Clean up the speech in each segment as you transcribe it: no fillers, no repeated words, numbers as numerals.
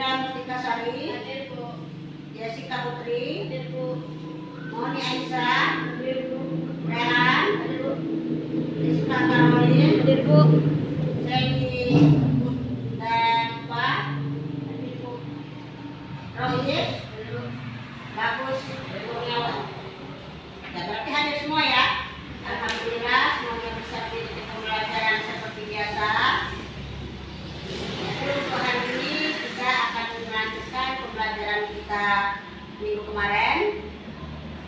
Linda Mustika Sari. Hadir, Bu. Jessica Putri. Hadir, Bu. Moni Aisyah. Hadir, Bu. Rehan. Hadir, Bu. Jessica Caroline. Hadir, Bu. Sandy dan Pak. Hadir, Bu. Rohis. Hadir, Bu. Bagus. Kurniawan. Ya, berarti hadir semua ya. Alhamdulillah semuanya bisa mengikuti pembelajaran seperti biasa. Jadi untuk hari ini kita akan melanjutkan pembelajaran kita minggu kemarin.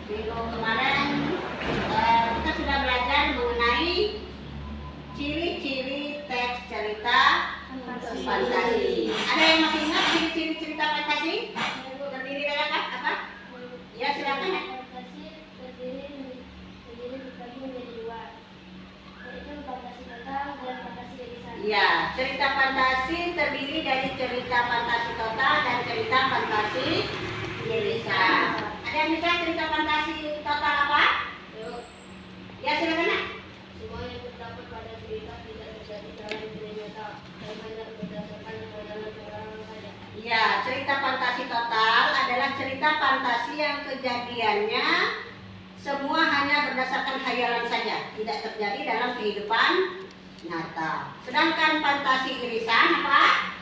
Minggu kemarin kita sudah belajar mengenai ciri-ciri teks cerita fantasi. Ada yang masih ingat ciri-ciri cerita fantasi? Terdiri dari apa? Ya silakan ya. Fantasi terdiri dibagi menjadi dua, yaitu fantasi total dan fantasi irisan. Ya, cerita fantasi terdiri dari cerita fantasi total dan cerita fantasi irisan. Ada yang bisa cerita fantasi total apa? Yuk. Ya silakan nak. Semua yang terdapat pada cerita tidak terjadi dalam dunia nyata, dan hanya berdasarkan pandangan orang saja. Ya, cerita fantasi total adalah cerita fantasi yang kejadiannya semua hanya berdasarkan khayalan saja, tidak terjadi dalam kehidupan nyata. Sedangkan fantasi irisan apa?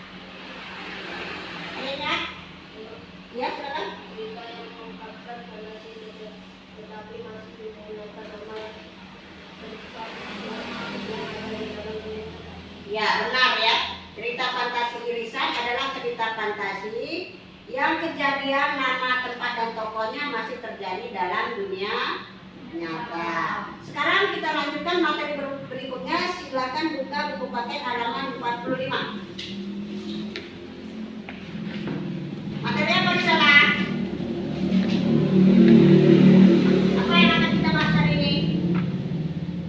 Ingat? Ya, silakan. Cerita yang mengungkapkan fantasi tetapi masih menggunakan nama cerita dalam dunia. Ya, benar ya. Cerita fantasi irisan adalah cerita fantasi yang kejadian, nama, tempat, dan tokohnya masih terjadi dalam dunia nyata. Sekarang kita lanjutkan materi berikutnya. Silakan buka buku paket halaman 45. Materi apa di sana? Apa yang akan kita bahas hari ini?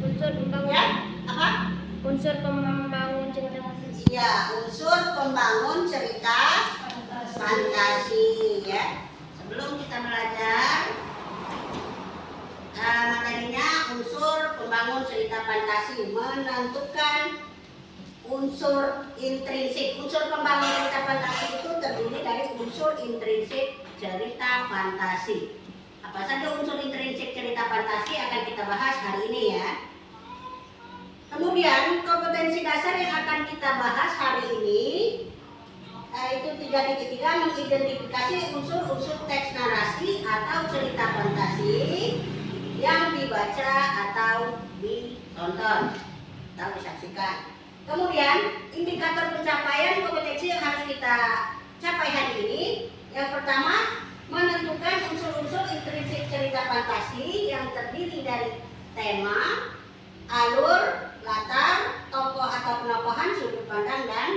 Unsur pembangun. Ya, apa? Unsur pembangun cerita fantasi. Ya, unsur pembangun cerita fantasi ya. Sebelum kita belajar materinya unsur pembangun cerita fantasi, menentukan unsur intrinsik. Unsur pembangun cerita fantasi itu terdiri dari unsur intrinsik cerita fantasi. Apa saja unsur intrinsik cerita fantasi akan kita bahas hari ini ya. Kemudian kompetensi dasar yang akan kita bahas hari ini itu 3.3 mengidentifikasi unsur-unsur teks narasi atau cerita fantasi yang dibaca atau ditonton atau disaksikan. Kemudian indikator pencapaian kompetensi yang harus kita capai hari ini, yang pertama menentukan unsur-unsur intrinsik cerita fantasi yang terdiri dari tema, alur, latar, tokoh atau penokohan, sudut pandang, dan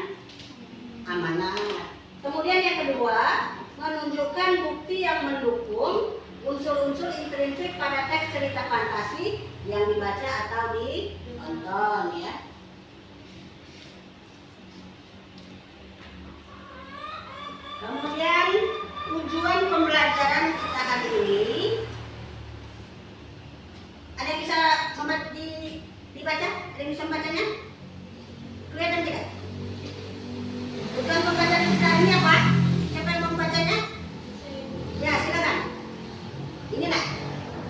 amanat. Kemudian yang kedua, menunjukkan bukti yang mendukung unsur-unsur intrinsik pada teks cerita fantasi yang dibaca atau ditonton ya. Kemudian tujuan pembelajaran kita hari ini, ada yang bisa dibaca? Ada yang bisa membacanya? Kelihatan tidak? Tujuan pembelajaran kita ini apa? Siapa yang mau membacanya? Ya, silakan. Ini nak.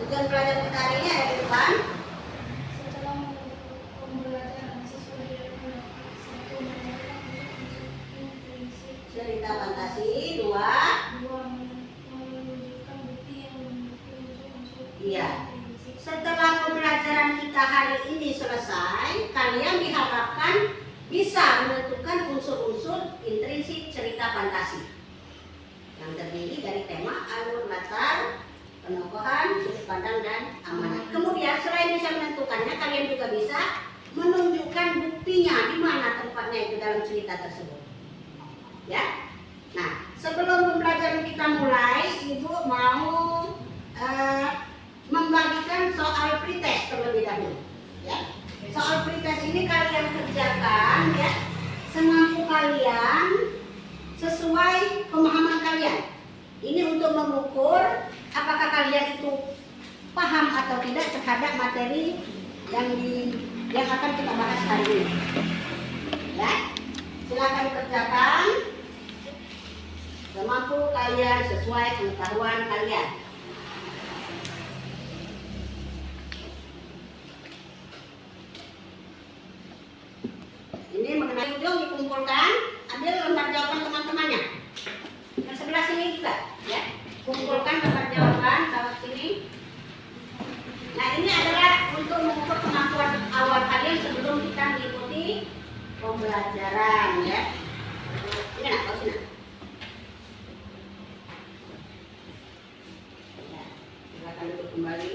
Tujuan pelajaran kita hari ini ada di depan. Setelah pembelajaran siswa dilakukan satu menentukan unsur intrinsik Cerita fantasi. Dua. menunjukkan bukti yang mendukung unsur-unsur Iya. intrinsik. Setelah pembelajaran kita hari ini selesai, kalian diharapkan bisa menentukan unsur-unsur intrinsik cerita fantasi yang terdiri dari tema, alur, latar, penokohan, sudut pandang, dan amanat. Kemudian selain bisa menentukannya, kalian juga bisa menunjukkan buktinya di mana tempatnya itu dalam cerita tersebut. Ya. Nah, sebelum pembelajaran kita mulai, Ibu mau membagikan soal pretest terlebih dahulu. Ya. Soal pretest ini kalian kerjakan ya semampu kalian sesuai pemahaman kalian. Ini untuk mengukur apakah kalian itu paham atau tidak terhadap materi yang akan kita bahas hari ini. Ya, silakan kerjakan. kemampu kalian, sesuai pengetahuan kalian. Ini mengenai ujung dikumpulkan, ambil lembar jawaban teman-temannya. Yang sebelah sini juga, ya. Kumpulkan lembar jawaban taruh sini. Nah, ini adalah untuk mengukur kemampuan awal kalian sebelum kita mengikuti pembelajaran, ya. Ini nak, taruh sini. Ya, silakan duduk kembali.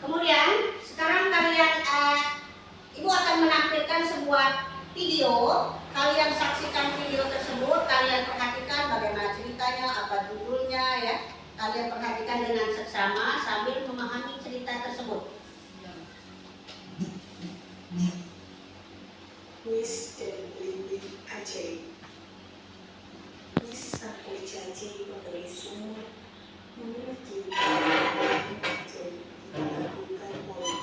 Kemudian sekarang kalian Ibu akan menampilkan sebuah video. Kalian saksikan video tersebut, kalian perhatikan bagaimana ceritanya, apa judulnya, ya. Kalian perhatikan dengan seksama sambil memahami cerita tersebut. Wis dan Lili ajaib. Wis sang kurcaci pemberi sumur memiliki ajaib melakukan pola.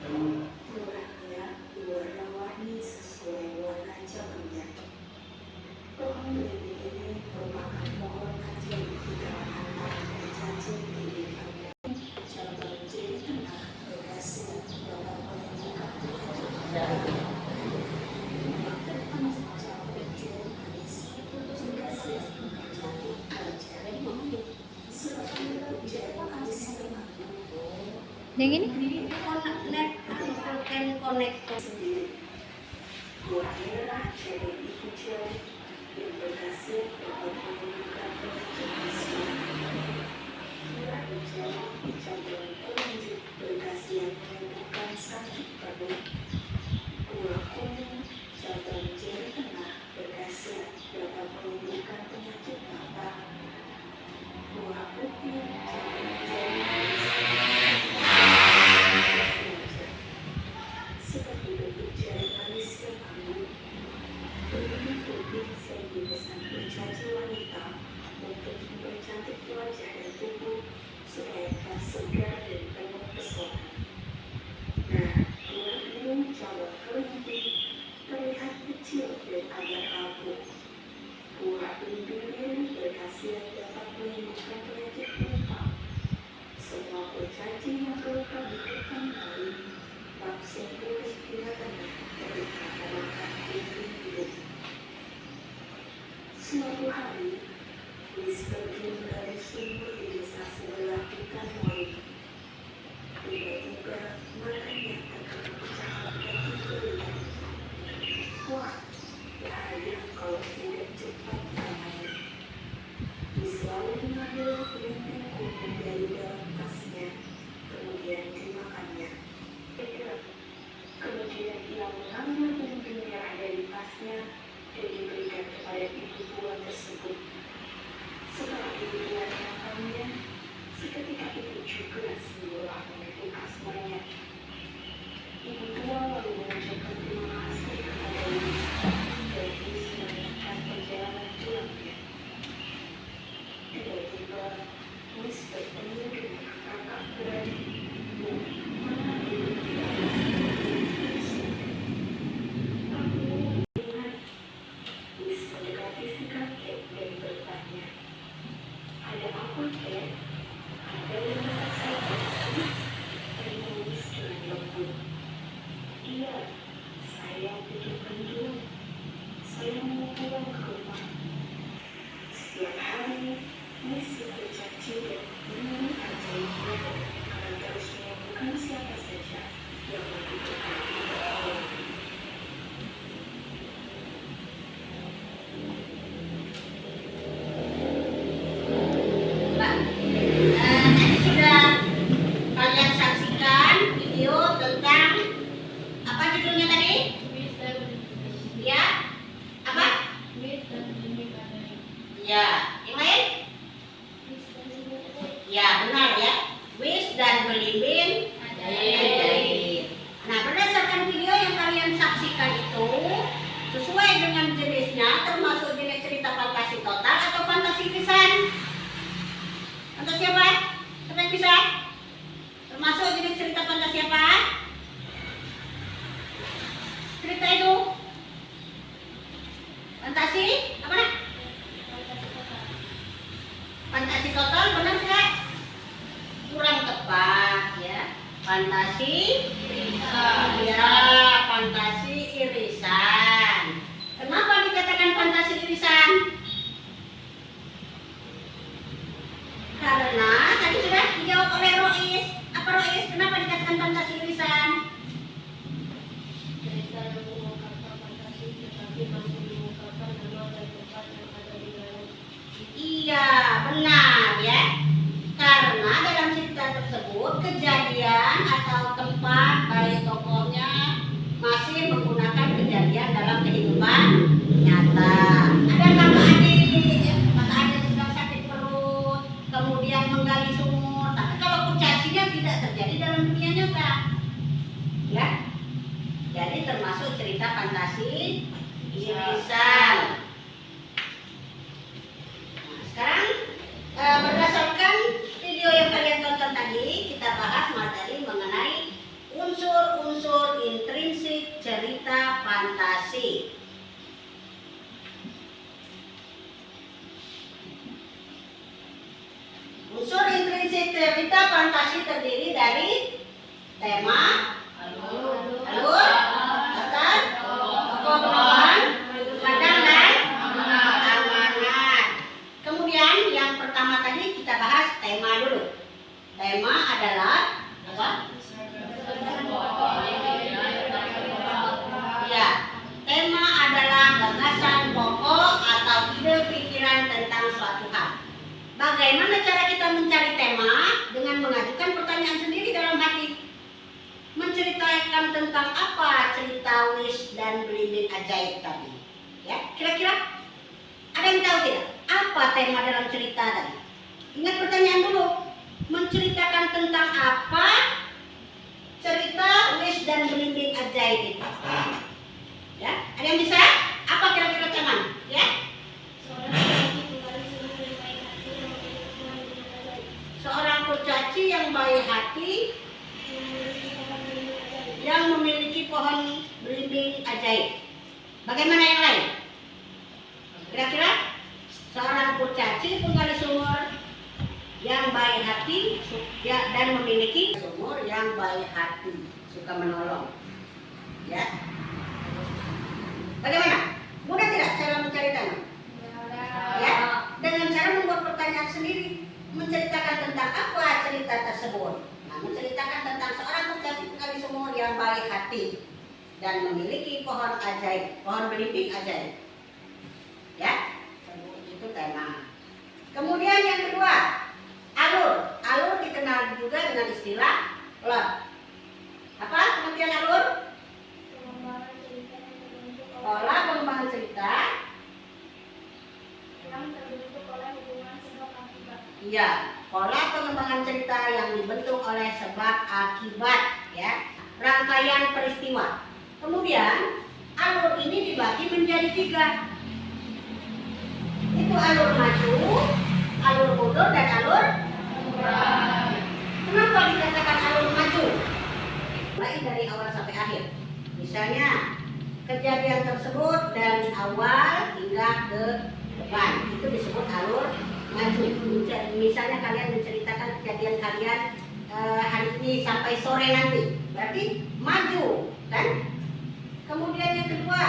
Murahnya diwarna-warni sesuai warna zamannya. Pohon Lili ini merupakan pohon ajaib di kalangan kurcaci di lingkungan. Cabang jari tengah berhasil dapat menemukan penyakit. Yang ini? Konektor. Buah merah jadi ibu jari yang berhasil dapat menemukan penyakit miskin. Merah hijau cabang pelanjut berhasil menyembuhkan sakit perut. Buah kuning cabang jari tengah berhasil dapat menyembuhkan penyakit mata. Buah putih cabang jari seperti bentuk jari manis yang anggun. Berbentuk putih sering dipesan kurcaci wanita untuk mempercantik wajah dan tubuh supaya terlihat segar dan penuh pesona. Nah, buah biru cabang kelinting terlihat kecil dan agak rapuh. Buah belimbing berhasil dapat menyembuhkan penyakit lupa. Semua kurcaci yang terluka di hutan lain langsung pulih bila tenang ketika memakan dinding hidup. Suatu hari, Wis pergi dari sumur di desa sebelah hutan lain. Tiba-tiba matanya terkena pecahan batu berlian. Wah, bahaya kalau tidak cepat tangannya. Wis lalu mengambil kelinting kuning dari dalam tasnya, kemudian dimakannya. Kemudian ia mengambil kelinting merah dari tasnya dan diberikan kepada ibu tua tersebut. Setelah ibu tua memakannya, seketika itu juga semula menutup asmanya. Ibu tua lalu mengucapkan terima kasih kepada Wis dan Wis melanjutkan perjalanan pulangnya. Tiba-tiba Wis bertemu dengan kakak beradiknya. Mana ibu tidak bisa Wis mendekati si kakek dan bertanya, "Ada apa, Kek? Ada yang dapat saya bantu?" Tanya Wis dengan lembut. "Iya, saya butuh bantuan. Saya mau pulang ke rumah." Setiap hari, Wis berjanji dan Lili ajaibnya akan terus menemukan siapa saja yang membutuhkan pertolongan. Mbak, tadi sudah kalian saksikan video tentang apa judulnya tadi? Ya, apa? Ya, yang lain? Ya, benar ya. Wis dan belimbing ajaib. Nah, berdasarkan video yang kalian saksikan itu, sesuai dengan fantasi ya, fantasi irisan. Kenapa dikatakan fantasi irisan? Karena tadi sudah dijawab oleh Rois. Apa Rois? Kenapa dikatakan fantasi irisan? Cerita yang mengungkapkan fantasi tetapi masih mengungkapkan nama dan tempat yang ada di dalam. Iya, benar ya. Karena dalam cerita tersebut kejadian atau tempat baik tokohnya masih menggunakan kejadian dalam kehidupan nyata. Ada kakak adik sedang sakit perut, kemudian menggali sumur. Tapi kalau kurcacinya tidak terjadi dalam dunia nyata, ya. Jadi termasuk cerita fantasi irisan. Nah, sekarang berdasarkan video yang kalian tonton tadi, kita bahas materi mengenai unsur-unsur intrinsik cerita fantasi. Unsur intrinsik cerita fantasi terdiri dari tema, alur, latar, tokoh pemeran, kadang dan amanat. Kemudian yang pertama tadi kita bahas tema dulu. Tema adalah apa? Ya, tema adalah gagasan pokok atau ide pikiran tentang suatu hal. Bagaimana cara kita mencari tema? Dengan mengajukan pertanyaan sendiri dalam hati. Menceritakan tentang apa cerita Wis dan Belimbing Ajaib tadi? Ya, kira-kira ada yang tahu tidak? Apa tema dalam cerita tadi? Ingat pertanyaan dulu. Menceritakan tentang apa cerita Wis dan Belimbing Ajaib itu? Ya, ada yang bisa? Apa kira-kira temanya? Ya? Seorang kurcaci yang baik hati yang memiliki pohon belimbing ajaib. Bagaimana yang lain? Kira-kira seorang kurcaci penggali sumur yang baik hati ya, dan memiliki sumur yang baik hati, suka menolong. Ya. Bagaimana? Mudah tidak cara mencari tema? Ya, dengan cara membuat pertanyaan sendiri, menceritakan tentang apa cerita tersebut. Nah, menceritakan tentang seorang kurcaci penggali sumur yang baik hati dan memiliki pohon ajaib, pohon belimbing ajaib. Ya, itu tema. Kemudian yang kedua, alur. Alur dikenal juga dengan istilah plot. Apa pengertian alur? Pola pengembangan cerita Yang terbentuk oleh hubungan sebab akibat. Iya, pola pengembangan cerita yang dibentuk oleh sebab akibat, ya, rangkaian peristiwa. Kemudian alur ini dibagi menjadi 3. Itu alur maju, alur mundur, dan alur mundur. Kenapa dikatakan alur maju? Mulai dari awal sampai akhir. Misalnya kejadian tersebut dari awal hingga ke depan, itu disebut alur maju. Misalnya kalian menceritakan kejadian kalian hari ini sampai sore nanti, berarti maju, kan? Kemudian yang kedua,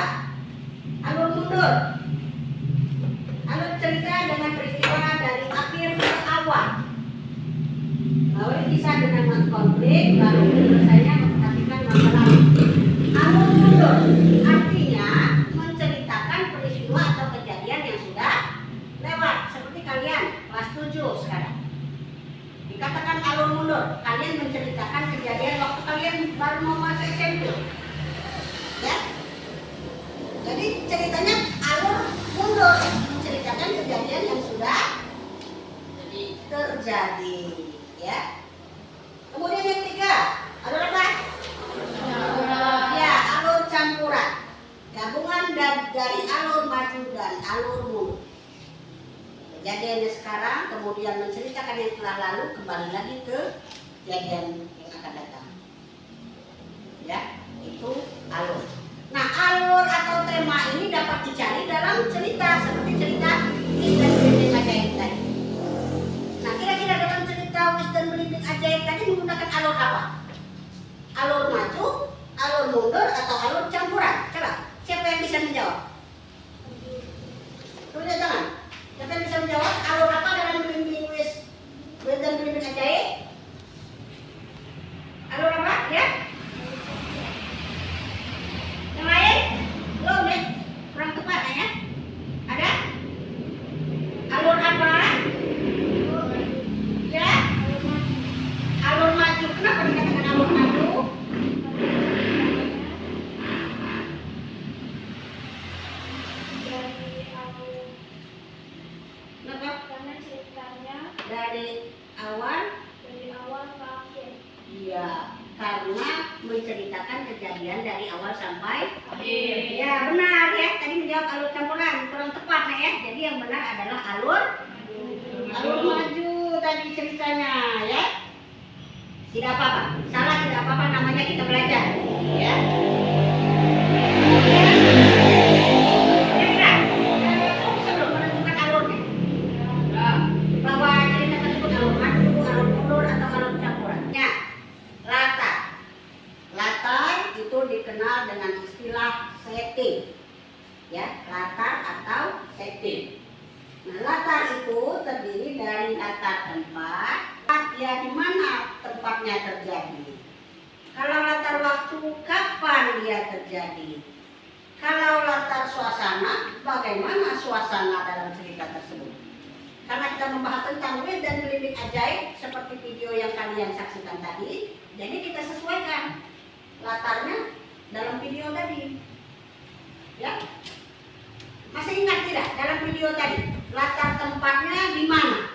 alur mundur. Alur cerita dengan peristiwa dari akhir ke awal. Lalu kisah dengan konflik, lalu penyelesaiannya memperhatikan masalah. Alur mundur artinya menceritakan peristiwa atau kejadian yang sudah lewat. Seperti kalian kelas 7 sekarang. Dikatakan alur mundur, kalian menceritakan kejadian waktu kalian baru mau masuk SMP. Ya. Jadi ceritanya alur mundur, menceritakan kejadian yang sudah terjadi, ya. Kemudian yang ketiga, alur apa? Ya, alur campuran. Gabungan dari alur maju dan alur mundur. Kejadiannya sekarang, kemudian menceritakan yang telah lalu, kembali lagi ke kejadian yang akan datang. Ya, itu alur. Nah, alur atau tema ini dapat dicari dalam cerita, seperti cerita Wis dan Belimbing Ajaib tadi. Nah, kira-kira dalam cerita Wis dan Belimbing Ajaib tadi menggunakan alur apa? atau alur campuran? Coba, siapa yang bisa menjawab? Tulis tangan. Siapa yang bisa menjawab? Alur apa dalam belimbing wis dan belimbing ajaib? Alur apa? Ya? Yang lain? Belum deh. Kurang tepat ya? Ada? Alur apa? Ya? Alur maju. Kenapa dikatakan alur maju? Kenapa? Karena ceritanya Dari awal? dari awal ke akhir. Iya, karena menceritakan kejadian dari awal sampai Akhir. ya benar ya. Tadi menjawab alur campuran kurang tepat nah ya. Jadi yang benar adalah alur maju tadi ceritanya ya. Tidak apa-apa, salah tidak apa-apa, namanya kita belajar ya. Kira-kira sebelum menentukan alurnya bahwa cerita tersebut alur maju, alur mundur atau alur campuran. Ya, latar itu dikenal dengan istilah setting ya, latar atau setting. Nah, latar itu terdiri dari latar tempat, ya di mana tempatnya terjadi. Kalau latar waktu, kapan dia terjadi. Kalau latar suasana, bagaimana suasana dalam cerita tersebut. Karena kita membahas tentang wis dan belimbing ajaib seperti video yang kalian saksikan tadi, jadi kita sesuaikan latarnya dalam video tadi. Ya, masih ingat tidak dalam video tadi latar tempatnya di mana?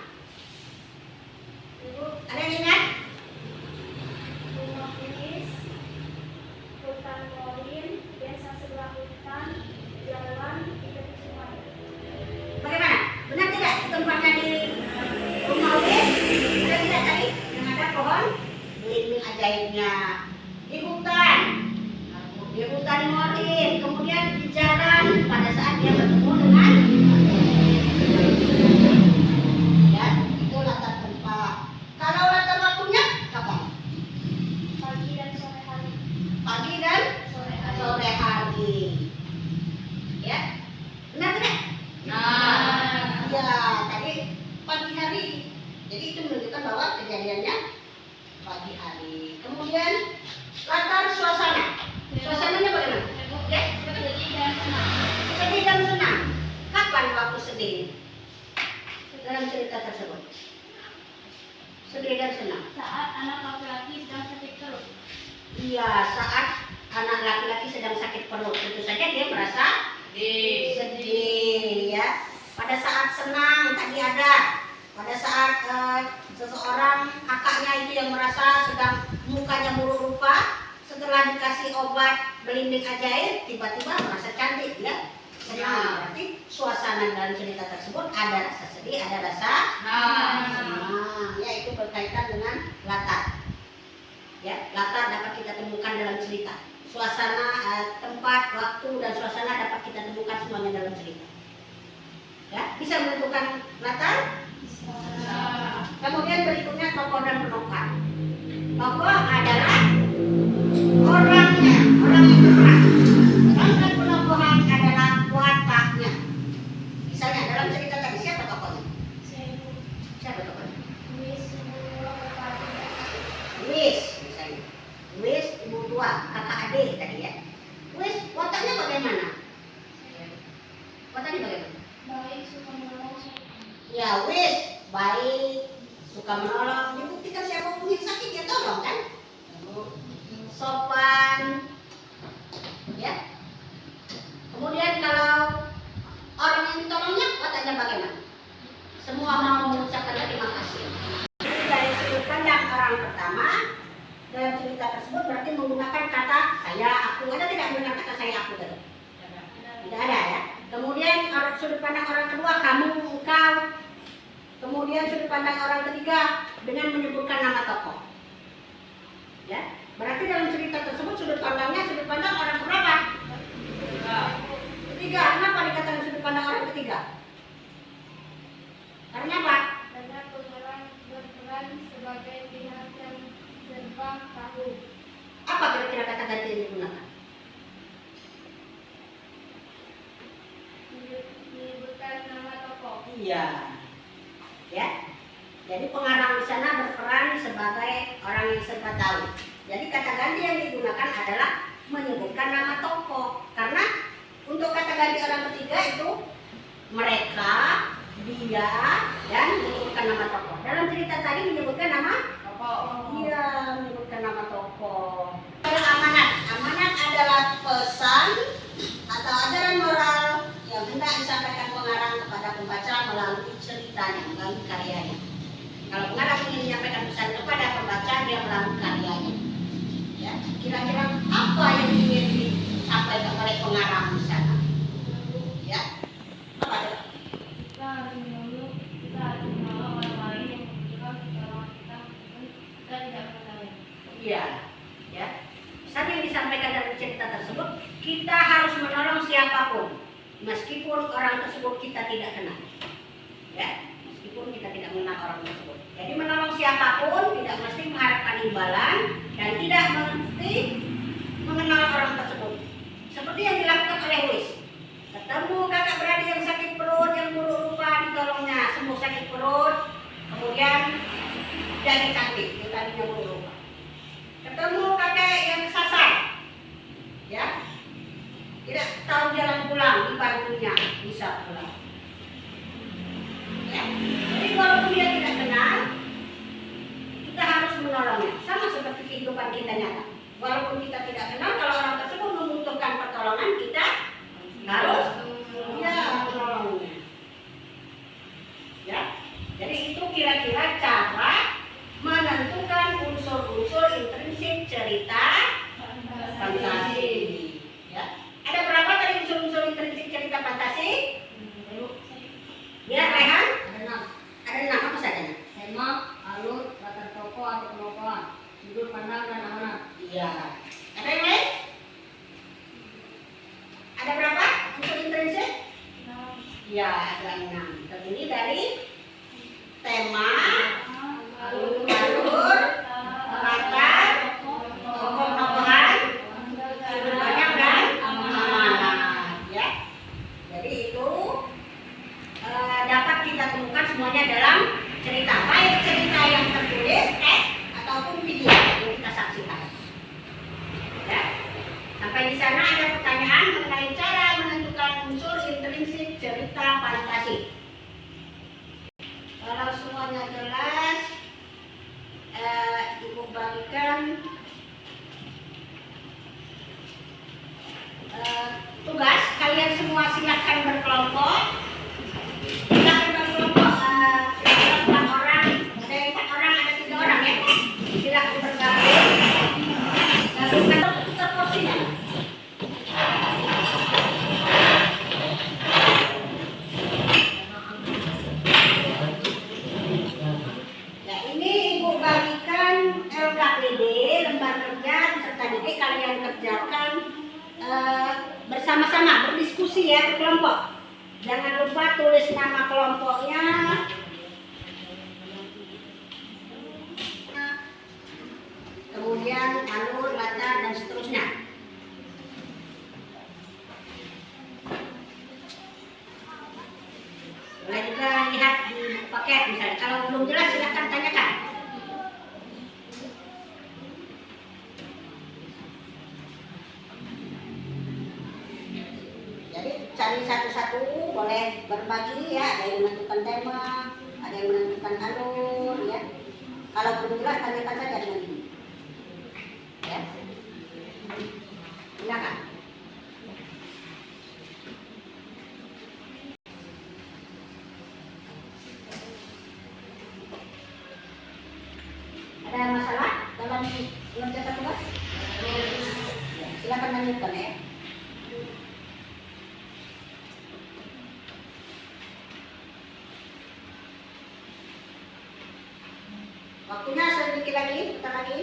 Ibu, Ada yang ingat? rumah kuis, hutan morin, desa sebelah hutan, jalan, itu sungai. Bagaimana? Benar tidak tempatnya di rumah wis? Ada tidak tadi yang ada pohon belimbing ajaibnya di hutan? Di hutan morin, kemudian di jalan pada saat dia bertemu dengan ya, itu latar tempat. Kalau latar waktunya kapan? Pagi dan sore hari. Pagi dan sore hari. Ya, benar tidak? Ya, tadi pagi hari. Jadi itu menunjukkan bahwa kejadiannya pagi hari. Kemudian latar suasana. Suasananya bagaimana? Ya, sedih dan senang. Kapan waktu sedih dalam cerita tersebut? Sedih dan senang. Saat anak laki-laki sedang sakit perut. Iya, saat anak laki-laki sedang sakit perut, tentu saja dia merasa sedih ya. Pada saat senang tadi ada. Pada saat seseorang kakaknya itu yang merasa sedang mukanya buruk rupa, setelah dikasih obat belimbing ajaib tiba-tiba merasa cantik ya. Senang. Berarti suasana dalam cerita tersebut ada rasa sedih, ada rasa senang. Ya, itu berkaitan dengan latar. Ya, latar dapat kita temukan dalam cerita. Suasana, tempat, waktu dan suasana dapat kita temukan semuanya dalam cerita. Ya, bisa menentukan latar. Kemudian berikutnya tokoh dan penopang. Tokoh adalah orangnya, orang yang berperan. Sedangkan penokohan adalah wataknya. Misalnya dalam cerita tadi siapa tokohnya? Siapa tokohnya? Wis, misalnya. Wis ibu tua, kakak adik tadi ya. Wis, wataknya bagaimana? Wataknya bagaimana? Baik, suka menolong. Ya wis, baik, suka menolong. Dibuktikan siapapun yang sakit dia tolong kan? Sopan, ya. Kemudian kalau orang yang ditolongnya, wataknya bagaimana? Semua mau mengucapkan terima kasih. Jadi dari sudut pandang orang pertama dalam cerita tersebut berarti menggunakan kata saya, aku. Ada tidak menggunakan kata saya, aku tadi? Tidak ada ya. Kemudian sudut pandang orang kedua kamu, engkau. Kemudian sudut pandang orang ketiga dengan menyebutkan nama tokoh. Ya, berarti dalam cerita tersebut sudut pandangnya sudut pandang orang berapa? Ketiga. Kenapa dikatakan sudut pandang orang ketiga? Karena apa? Karena pemeran berperan sebagai pihak yang serba tahu. Apa kira-kira kata ganti yang digunakan? tahu. Jadi kata ganti yang digunakan adalah menyebutkan nama tokoh. Karena untuk kata ganti orang ketiga itu mereka, dia, dan menyebutkan nama tokoh. Dalam cerita tadi menyebutkan nama tokoh. Iya, menyebutkan nama tokoh. Amanat. Amanat adalah pesan atau ajaran moral yang hendak disampaikan pengarang kepada pembaca melalui ceritanya, melalui karyanya. Kalau pengarang ingin menyampaikan pesan kepada pembaca, dia melalui karyanya. Ya, kira-kira apa yang ingin disampaikan oleh pengarang di sana? Ya, apa itu? Kita harus menolong orang lain yang membutuhkan pertolongan kita meskipun kita tidak mengetahui. Iya, ya. Pesan yang disampaikan dalam cerita tersebut, kita harus menolong siapapun, meskipun orang tersebut kita tidak kenal. Ya, meskipun kita tidak mengenal orang tersebut. Jadi menolong siapapun tidak mesti mengharapkan imbalan dan tidak mesti mengenal orang tersebut. Seperti yang dilakukan oleh Luis. Ketemu kakak beradik yang sakit perut, yang buruk rupa, ditolongnya sembuh sakit perut, kemudian jadi cantik, yang tadinya buruk rupa. Ketemu kakek yang kesasar, ya, tidak tahu jalan pulang, dibantunya bisa pulang. Ya. Jadi walaupun dia tidak kenal, kita harus menolongnya. Sama seperti kehidupan kita nyata. Walaupun kita tidak kenal, kalau orang tersebut membutuhkan pertolongan, kita harus menolongnya. Ya. Jadi itu kira-kira cara menentukan unsur-unsur intrinsik cerita fantasi. Ya. Ada berapa tadi unsur-unsur intrinsik cerita fantasi? Ya, Rehan? Ada 6 apa saja? Tema, alur, latar tokoh atau penokohan, sudut pandang dan amanat. Iya. Ada yang lain? Ada berapa unsur intrinsik? Ya, ada 6. Terdiri dari tema, alur, latar, tokoh-tokohan, sudut pandang dan amanat. Ya. Jadi itu dapat kita temukan semuanya dalam cerita, baik cerita yang tertulis, teks ataupun video yang kita saksikan. Ya. Sampai di sana ada pertanyaan mengenai cara menentukan unsur intrinsik cerita fantasi. Kalau semuanya jelas, Ibu bagikan tugas. Kalian semua silakan berkelompok. Silakan berkelompok. Ada 4 orang, ada 4 orang, ada 3 orang ya. Silakan bergabung. Gabungkan seporsinya. Ya, ini Ibu bagikan LKPD, lembar kerja serta didik kalian kerjakan bersama-sama, berdiskusi ya, berkelompok. Jangan lupa tulis nama kelompoknya. Kemudian alur, latar, dan seterusnya. Boleh juga lihat di paket misalnya. Kalau belum jelas silahkan tanyakan. Jadi cari satu-satu, boleh berbagi ya. Ada yang menentukan tema, ada yang menentukan alur ya. Kalau belum jelas tanyakan saja dengan ini. Ya. Silakan. Ada masalah dalam mengerjakan tugas? Ya, silakan lanjutkan ya. Waktunya sedikit lagi, bentar lagi.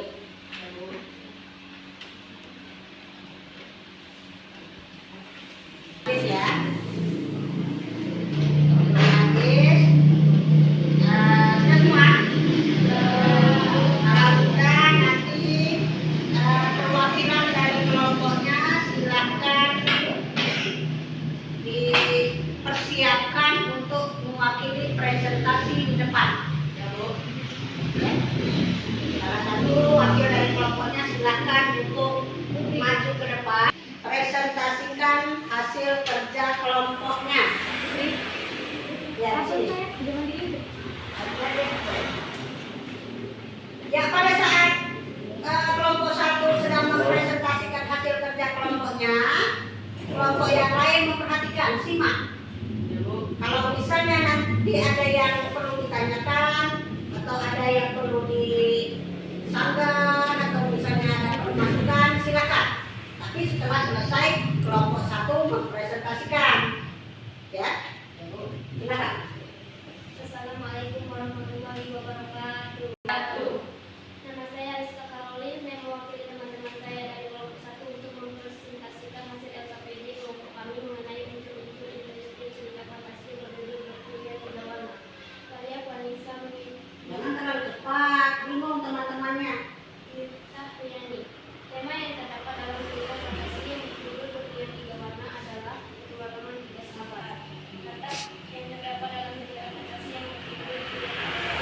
Habis ya. Habis. Sudah semua. Kalau sudah nanti perwakilan dari kelompoknya silahkan dipersiapkan untuk mewakili presentasi di depan. Ya, Bu. Ya. Salah satu perhatikan, simak. Ya Bu. Kalau misalnya nanti ada yang perlu ditanyakan atau ada yang perlu disanggar atau misalnya ada permasukan, silakan. Tapi setelah selesai kelompok 1 mempresentasikan, ya, silakan. Assalamualaikum warahmatullahi wabarakatuh. Nama saya Rizka Karolin, saya mewakili teman-teman saya dari kelompok 1 untuk mempresentasikan hasil LKPD kelompok kami mengenai unsur-unsur industri cerita fantasi berjudul Berkuliah Tiga Warna. Karya Vanessa Jangan terlalu cepat, bingung teman-temannya. Riyani. Tema yang terdapat dalam cerita fantasi yang berjudul Berkuliah Tiga Warna adalah petualangan tiga sahabat. Kata yang terdapat dalam cerita fantasi yang berjudul Berkuliah Tiga Warna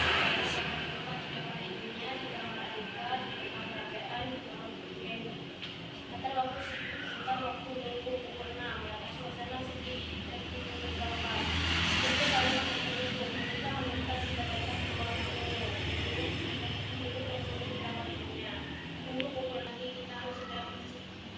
intinya tidak merasakan kemerdekaan yang kata waktu sekitar waktu 2006 atas suasana sedih dan tidak berkawan. Itu kalau kita meminta didapatkan keuangan tunggu pukul lagi kita harus segera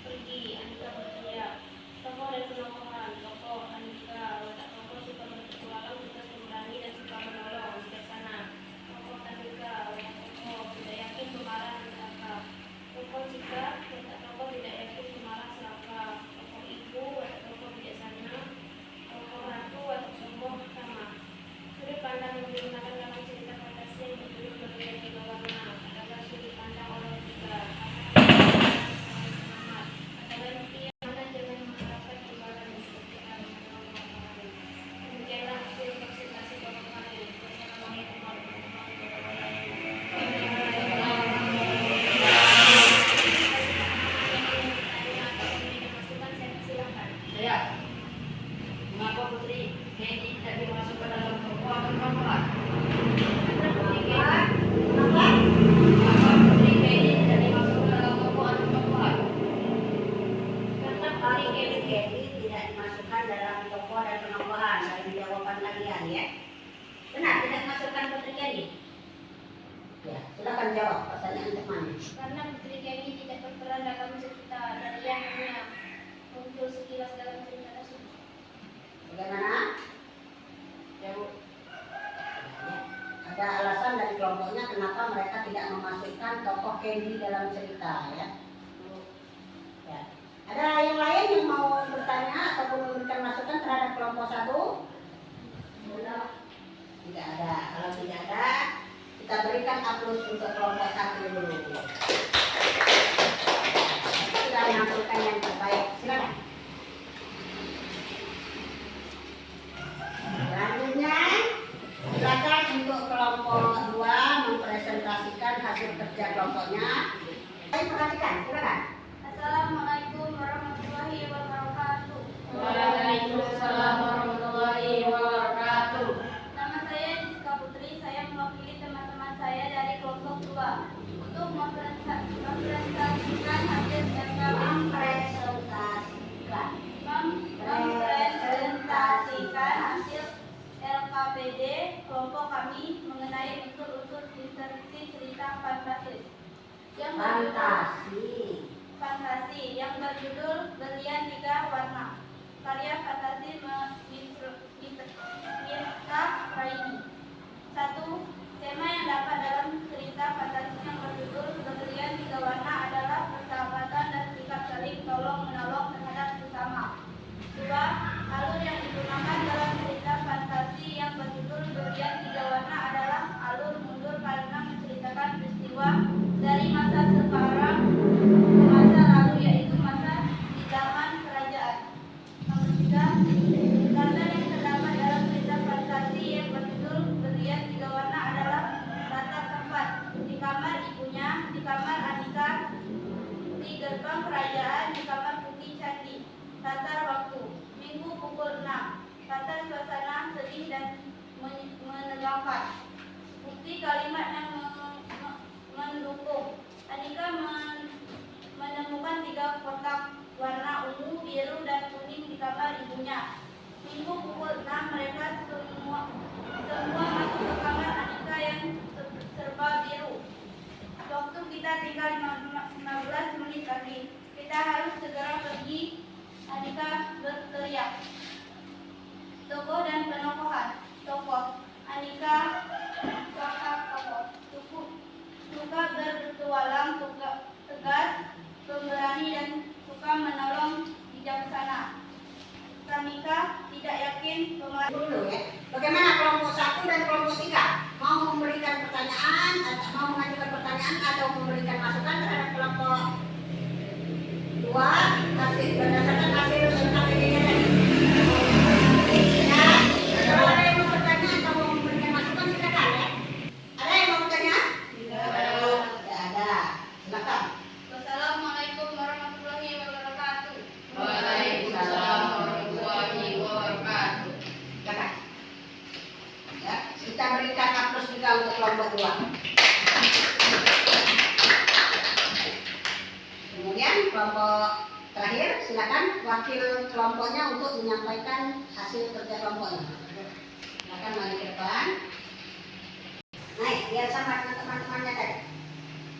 pergi. Anita berteriak. Tokoh dan penokohan. Tokoh Anita, watak tokoh suka berpetualang, suka memberani dan suka menolong, bijaksana. Tokoh Tanika, watak tokoh tidak yakin kemarahan neraka. Tokoh Cika, watak tokoh tidak yakin kemarahan selaka. Tokoh Ibu, watak tokoh bijaksana. Tokoh Ratu, watak tokoh ramah. Sudut pandang yang digunakan dalam cerita fantasi yang berjudul Berkuliah Tiga Warna adalah sudut pandang orang tiga. Adalah bukti yang mana jangan mengharapkan imbalan seperti hal yang kemarin. Demikianlah hasil presentasi Bapak kemarin. Wassalamualaikum warahmatullahi wabarakatuh. Saya. Mengapa Putri Kenny tidak dimasukkan dalam kelompok atau kelompok? Kenapa? Mengapa Putri Kenny tidak dimasukkan dalam kelompok atau kelompok? Karena Hari ini tidak dimasukkan dalam tokoh dan penambahan dari jawaban kalian, ya. Benar, tidak dimasukkan Putri Kenny. Ya, silakan jawab pertanyaan teman. karena Putri Kenny tidak berperan dalam cerita dan ia hanya muncul sekilas dalam cerita tersebut. Bagaimana? Ya Bu. Ya. Ada alasan dari kelompoknya kenapa mereka tidak memasukkan tokoh Kenny dalam cerita, ya. Ya. Ada yang lain yang mau bertanya ataupun memberikan masukan terhadap kelompok 1? Tidak ada. Kalau tidak ada, kita berikan aplaus untuk kelompok 1 dulu. Sudah menampilkan yang terbaik. Silakan. Selanjutnya, silakan untuk kelompok 2 mempresentasikan hasil kerja kelompoknya. Ayo perhatikan, silakan. Assalamualaikum warahmatullahi wabarakatuh. Waalaikumsalam warahmatullahi wabarakatuh. Nama saya Rizka Putri, saya mewakili teman-teman saya dari kelompok 2 untuk mempresentasikan hasil LKPD kelompok kami mengenai unsur-unsur industri cerita fantasi yang berjudul Berlian Tiga Warna. Karya fantasi Miftah Raini. 1. Tema yang dapat dalam cerita fantasi yang berjudul Berlian Tiga Warna adalah persahabatan dan sikap saling tolong-menolong terhadap sesama. 2. Alur yang digunakan dalam cerita fantasi yang berjudul Berlian Tiga Warna adalah alur mundur karena menceritakan peristiwa dari masa sekarang ke masa lalu, yaitu masa di zaman kerajaan. Nomor 3. Gambar yang terdapat dalam cerita fantasi yang berjudul Berlian Tiga Warna adalah latar tempat di kamar ibunya, di kamar Anika, di gerbang kerajaan, di kamar Putih Candi. Latar waktu Minggu pukul 6. Latar suasana sedih dan menegangkan. Bukti kalimat yang mendukung. Anika menemukan 3 kotak warna ungu, biru, dan kuning di kamar ibunya. Minggu pukul 6 mereka semua masuk ke kamar Anika yang serba biru. Waktu kita tinggal 15 menit lagi. Kita harus segera pergi, Anika berteriak. dan penokohan. Tokoh Anika Kakak Tokoh suka berpetualang, tegas, pemberani dan suka menolong, bijaksana. Tamika tidak yakin Dulu ya. Bagaimana kelompok 1 dan kelompok 3? Mau memberikan pertanyaan, atau mau mengajukan pertanyaan atau memberikan masukan terhadap kelompok 2 hasil berdasarkan hasil KPD-nya tadi. Ya, kalau ada yang mau bertanya atau mau memberikan masukan silakan ya. Ada yang mau bertanya? Tidak ada. Silakan. Wassalamualaikum warahmatullahi wabarakatuh. Waalaikumsalam warahmatullahi wabarakatuh. Silakan. Ya, kita berikan aplaus juga untuk kelompok 2. Kemudian kelompok terakhir, silakan wakil kelompoknya untuk menyampaikan hasil kerja kelompoknya. Silakan maju ke depan. Naik, biar sama dengan teman-temannya tadi.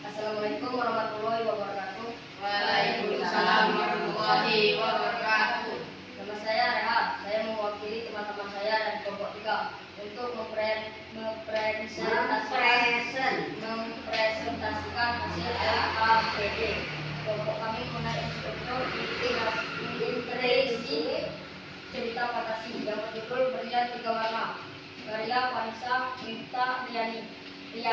Assalamualaikum warahmatullahi wabarakatuh. Waalaikumsalam warahmatullahi wabarakatuh. Nama saya Rehan. Saya mewakili teman-teman saya dan kelompok 3 untuk mempresentasikan hasil LKPD. Kelompok kami mengenai instruktur integrasi cerita fantasi yang berjudul Berlian 3 Warna, karya Vanessa Mifta Riani. 1.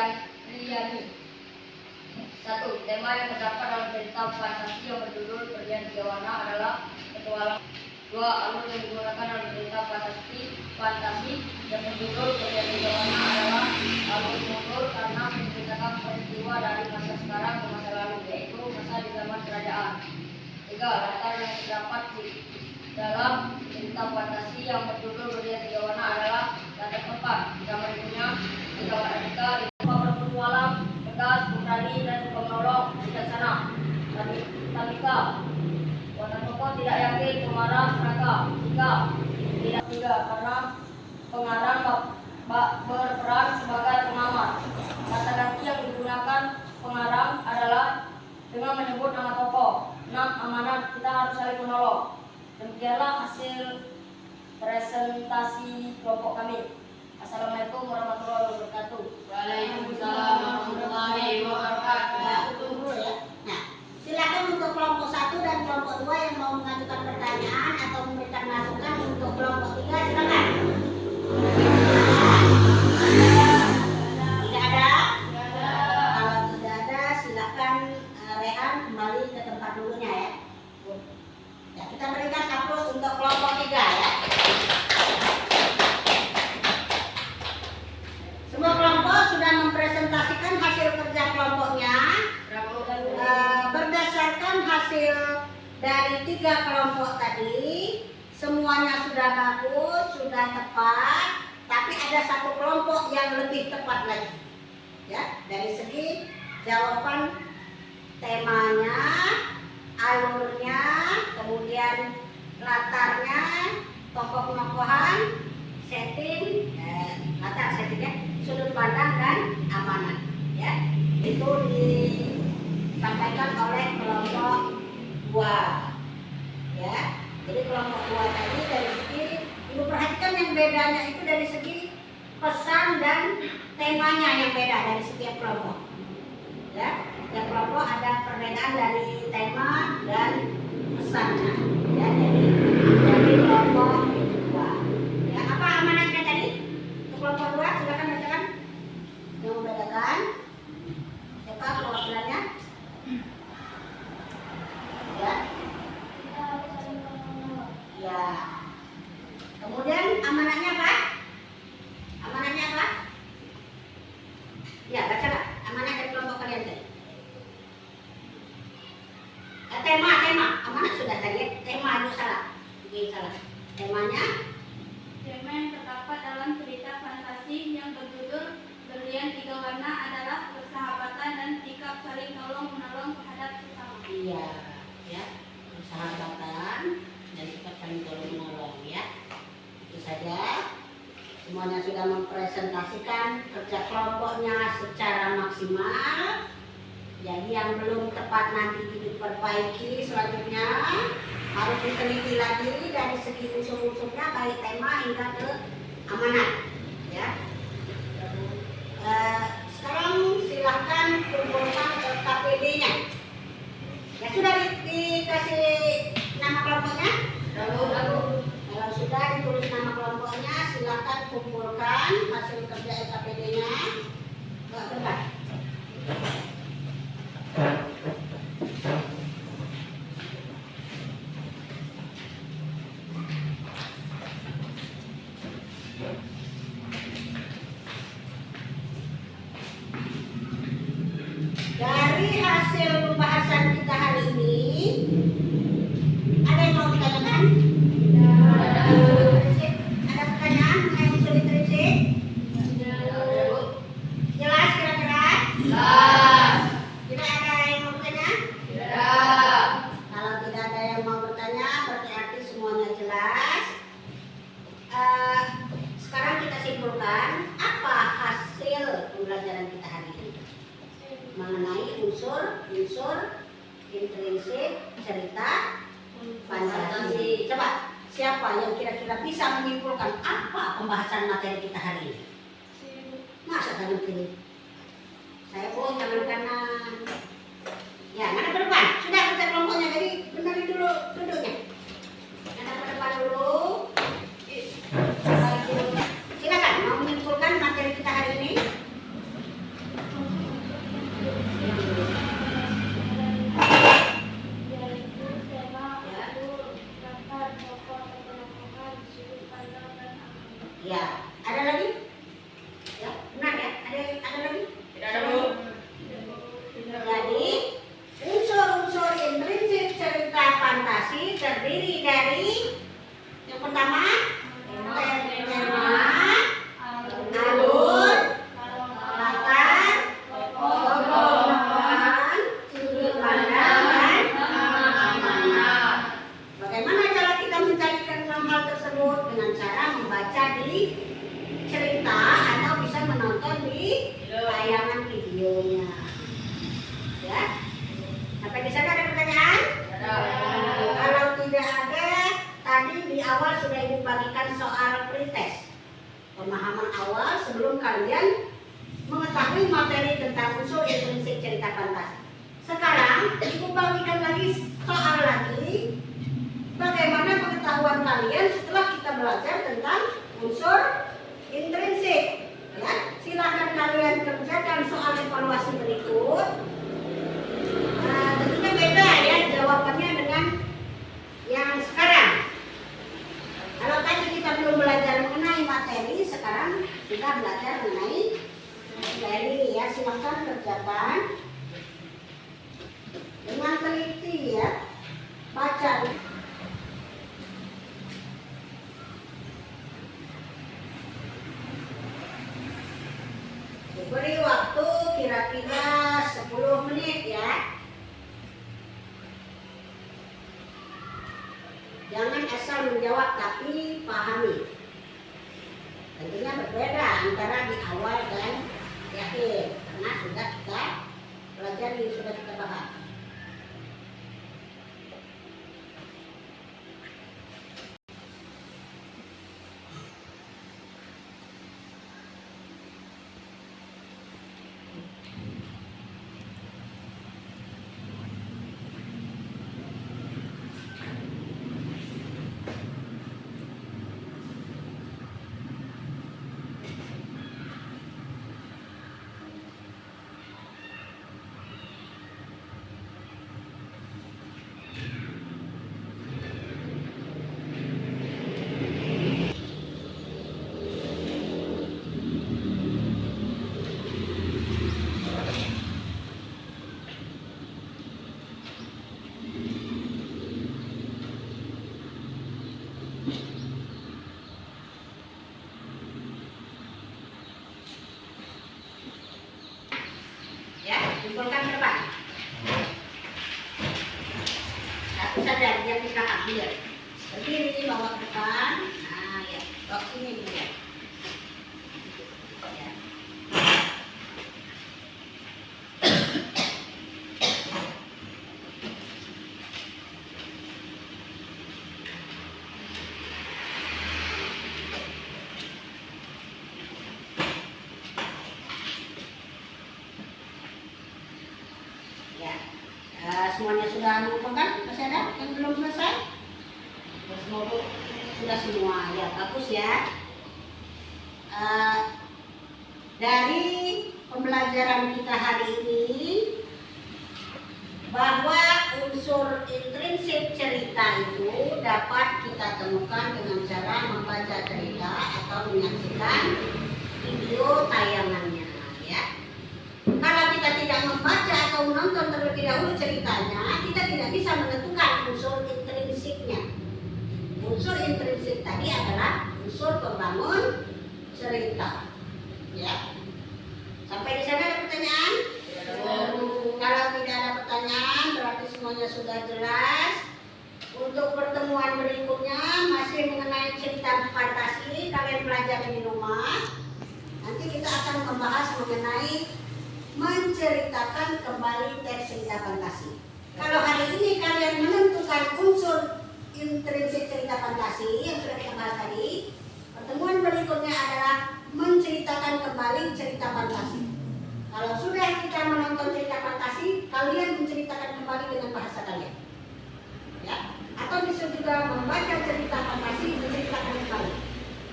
Tema yang terdapat dalam cerita fantasi yang berjudul Berlian 3 Warna adalah petualang. 2. Alur yang digunakan dalam cerita fantasi yang berjudul Berlian 3 Warna adalah alur mundur karena menceritakan peristiwa dari masa sekarang ke masa lalu, yaitu masa di zaman kerajaan. 3. Latar yang terdapat di dalam cerita fantasi yang berjudul Berlian 3 Warna adalah latar tempat, zaman dunia, tidak Anika, berpetualang, tegas, pemberani dan suka menolong, bijaksana. Tamika, watak tokoh tidak yakin, pemarah, serakah. Tidak karena pengarang berperan sebagai pengamat. Kata ganti yang digunakan pengarang adalah dengan menyebut nama tokoh. 6. Amanat, kita harus saling menolong. Demikianlah hasil presentasi kelompok kami. Assalamualaikum warahmatullahi wabarakatuh. Waalaikumsalam warahmatullahi wabarakatuh. Tunggu ya. Nah, silakan untuk kelompok 1 dan kelompok 2 yang mau mengajukan pertanyaan atau memberikan masukan untuk kelompok 3 silakan. Tidak ada? Kalau tidak ada, silakan Rehan kembali ke tempat dulunya ya. Ya, kita berikan aplaus untuk kelompok 3 ya. Semua kelompok sudah mempresentasikan hasil kerja kelompoknya. Berdasarkan hasil dari 3 kelompok tadi, semuanya sudah bagus, sudah tepat, tapi ada 1 kelompok yang lebih tepat lagi. Ya, dari segi jawaban temanya, alurnya, kemudian latarnya, tokoh pengokohan, setting, latar settingnya, sudut pandang dan amanat. Ya, itu disampaikan oleh kelompok 2. Ya, jadi kelompok 2 tadi dari segi, ibu perhatikan yang bedanya itu dari segi pesan dan temanya yang beda dari setiap kelompok. Ya, setiap kelompok ada perbedaan dari tema dan pesannya. Ya, jadi kelompok 2. Ya, apa amanatnya tadi? Untuk kelompok 2 silakan bacakan. Yang membedakan siapa perwakilannya? Ya. Ya. Kemudian amanatnya apa? Amanatnya apa? Ya, bacalah. Amanat dari kelompok kalian tadi. Tema. Amanat sudah tadi. Tema itu salah. Ini salah. Temanya? Tema yang terdapat dalam cerita fantasi yang berjudul Berlian 3 Warna adalah persahabatan dan sikap saling tolong-menolong terhadap sesama. Iya, ya. Persahabatan dan sikap saling tolong-menolong ya. Itu saja. Semuanya sudah mempresentasikan kerja kelompoknya secara maksimal. Jadi yang belum tepat nanti diperbaiki selanjutnya. harus diteliti lagi dari segi unsur-unsurnya baik tema hingga ke amanat ya. Sekarang silahkan kumpulkan KPD-nya. Ya sudah dikasih nama kelompoknya? Kalau sudah ditulis nama kelompoknya, silahkan kumpulkan hasil kerja KPD-nya ke depan. Dari hasil pembahasan kita hari ini, ada yang mau ditanyakan? Ada pertanyaan mengenai unsur intrinsik? Jelas kira-kira? Tidak ada yang mau bertanya? Kalau tidak ada yang mau bertanya, berarti semuanya jelas. Sekarang kita simpulkan apa hasil pembelajaran kita hari ini mengenai unsur intrinsik cerita fantasi. Coba siapa yang kira-kira bisa menyimpulkan apa pembahasan materi kita hari ini? Masa tangan kiri? Saya bawa tangan kanan. Ya, mana ke depan? Sudah kerja kelompoknya, jadi benar dulu duduknya. Mana ke depan dulu. Silakan mau menyimpulkan materi kita hari ini. Ya, ada lagi? Ya, benar ya? Ada lagi? Jadi, unsur-unsur intrinsik cerita fantasi terdiri dari yang pertama, tema, alur, latar, tokoh, sudut pandang, dan amanat. Bagaimana cara kita mencarikan 6 hal tersebut? Dengan cara membaca di cerita atau bisa menonton di tayangan videonya. Ya, sampai di sana ada pertanyaan? Kalau tidak ada, tadi di awal sudah Ibu bagikan soal pretest, pemahaman awal sebelum kalian mengetahui materi tentang unsur intrinsik cerita fantasi. Sekarang Ibu bagikan lagi soal lagi, bagaimana pengetahuan kalian setelah kita belajar tentang unsur intrinsik. Ya, silahkan kalian kerjakan soal evaluasi berikut. Tentunya beda ya jawabannya dengan yang sekarang. Kalau tadi kita belum belajar mengenai materi, sekarang kita belajar mengenai materi ya. Silahkan kerjakan dengan teliti ya, baca. Beri waktu kira-kira 10 menit ya. Jangan asal menjawab tapi pahami. Tentunya berbeda antara di awal dan di akhir karena sudah kita pelajari, sudah kita bahas. Simpulkan ke depan. Satu saja yang kita ambil. Berdiri bawa ke depan. Nah ya, bawa sini dulu ya. Ya. sudah melupakan? Masih ada yang belum selesai? Semoga sudah semua. Ya, bagus ya. Dari pembelajaran kita hari ini, bahwa unsur intrinsik cerita itu dapat kita temukan dengan cara membaca cerita atau menyaksikan video tayangannya, ya. Kalau kita tidak membaca atau menonton terlebih dahulu ceritanya, kita tidak bisa menentukan unsur intrinsiknya. Unsur intrinsik tadi adalah unsur pembangun cerita, ya. Sampai di sana ada pertanyaan? Kalau tidak ada pertanyaan, berarti semuanya sudah jelas. Untuk pertemuan berikutnya masih mengenai cerita fantasi, kalian pelajari di rumah. Nanti kita akan membahas mengenai menceritakan kembali teks cerita fantasi. Kalau hari ini kalian menentukan unsur intrinsik cerita fantasi yang sudah kita bahas tadi, pertemuan berikutnya adalah menceritakan kembali cerita fantasi. Kalau sudah kita menonton cerita fantasi, kalian menceritakan kembali dengan bahasa kalian, ya. Atau bisa juga membaca cerita fantasi, menceritakan kembali.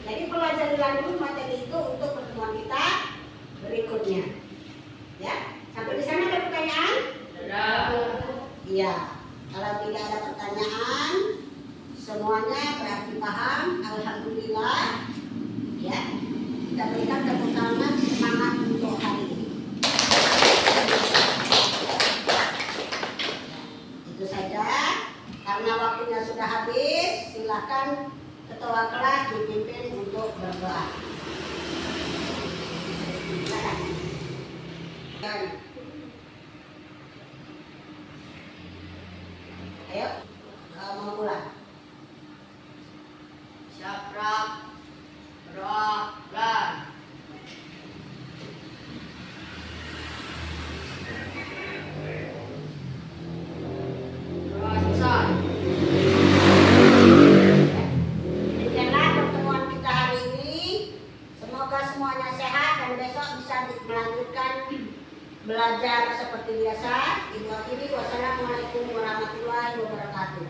Jadi pelajarilah dulu materi itu untuk pertemuan kita berikutnya, ya. Sampai di sana ada pertanyaan? Iya. Kalau tidak ada pertanyaan, semuanya berarti paham. Alhamdulillah, ya. Kita berikan tepuk tangan semangat untuk hari ini. Itu saja. Karena waktunya sudah habis, silakan ketua kelas dipimpin untuk berdoa. Silakan. Ayo, mau pulang. Syafrak, Rahlan. Demikianlah pertemuan kita hari ini. Semoga semuanya sehat dan besok bisa melanjutkan belajar seperti biasa. Wassalamualaikum warahmatullahi wabarakatuh.